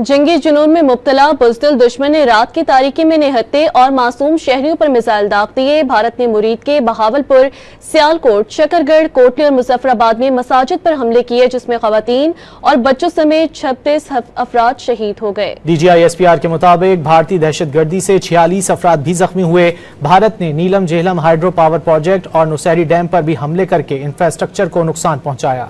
जंगी जुनून में मुब्तला बुज़दिल दुश्मन ने रात की तारीकी में निहत्ते और मासूम शहरियों पर मिसाइल दाग दिए। भारत ने मुरीद के बहावलपुर, सियालकोट, शकरगढ़, कोटली और मुजफ्फराबाद में मसाजिद पर हमले किए, जिसमें खवातीन और बच्चों समेत 36 अफराद शहीद हो गए। DGISPR के मुताबिक भारतीय दहशतगर्दी से 46 अफराद भी जख्मी हुए। भारत ने नीलम झेलम हाइड्रो पावर प्रोजेक्ट और नौशहरी डैम पर भी हमले करके इंफ्रास्ट्रक्चर को नुकसान पहुंचाया।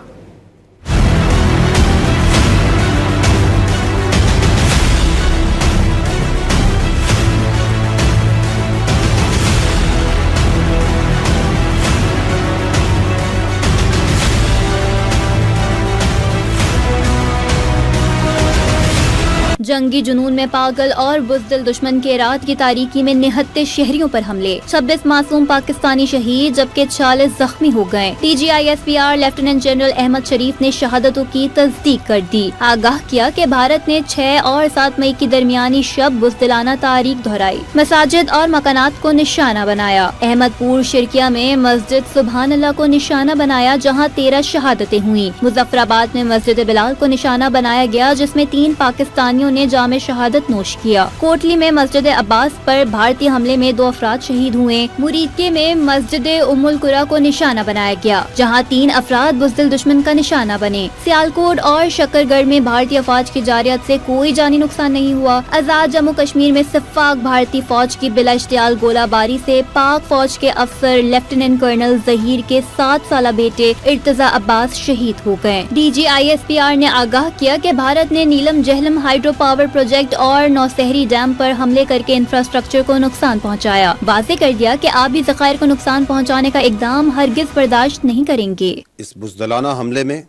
जंगी जुनून में पागल और बुज़दिल दुश्मन के रात की तारीकी में निहत्ते शहरियों पर हमले, 26 मासूम पाकिस्तानी शहीद जबकि 40 जख्मी हो गए। DGISPR लेफ्टिनेंट जनरल अहमद शरीफ ने शहादतों की तस्दीक कर दी। आगाह किया कि भारत ने 6 और 7 मई की दरमियानी शब बुज़दिलाना तारीख दोहराई, मसाजिद और मकानात को निशाना बनाया। अहमदपुर शिरकिया में मस्जिद सुबहान अल्लाह को निशाना बनाया, जहाँ 13 शहादतें हुई। मुजफ्फराबाद में मस्जिद बिलाल को निशाना बनाया गया, जिसमें 3 पाकिस्तानियों ने जामे शहादत नोश किया। कोटली में मस्जिद अब्बास पर भारतीय हमले में 2 अफराद शहीद हुए। मुरीदके में मस्जिद उम्मुल कुरा को निशाना बनाया गया, जहां 3 अफराद बुज़दिल दुश्मन का निशाना बने। सियालकोट और शकरगढ़ में भारतीय अफवाज की जारियत से कोई जानी नुकसान नहीं हुआ। आजाद जम्मू कश्मीर में सफाक भारतीय फौज की बिला इश्तियाल गोलाबारी से पाक फौज के अफसर लेफ्टिनेंट कर्नल जहीर के 7 साला बेटे इर्तजा अब्बास शहीद हो गए। DGISPR ने आगाह किया कि भारत ने नीलम झेलम हाइड्रो पावर प्रोजेक्ट और नौशहरी डैम पर हमले करके इंफ्रास्ट्रक्चर को नुकसान पहुंचाया। वाज़ेह कर दिया कि आबी ज़खायर को नुकसान पहुंचाने का इक़दाम हरगिज़ बर्दाश्त नहीं करेंगे। इस बुज़दिलाना हमले में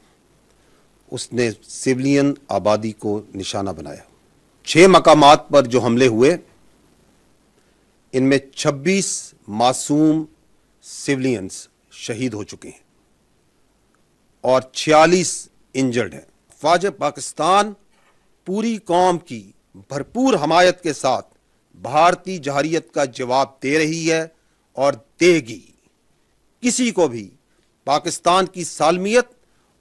उसने सिविलियन आबादी को निशाना बनाया। 6 मकामात पर जो हमले हुए, इनमें 26 मासूम सिविलियंस शहीद हो चुके हैं और 46 इंजर्ड हैं। फ़ौज पाकिस्तान पूरी कौम की भरपूर हमायत के साथ भारतीय जहरियत का जवाब दे रही है और देगी। किसी को भी पाकिस्तान की सालमियत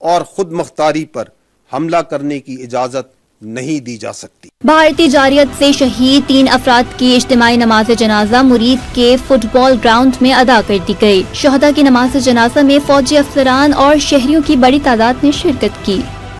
और खुद मुख्तारी पर हमला करने की इजाजत नहीं दी जा सकती। भारतीय जारियत से शहीद 3 अफराद की इज्तिमाई नमाज जनाजा मुरीद के फुटबॉल ग्राउंड में अदा कर दी गई। शहदा की नमाज जनाजा में फौजी अफसरान और शहरियों की बड़ी तादाद ने शिरकत की।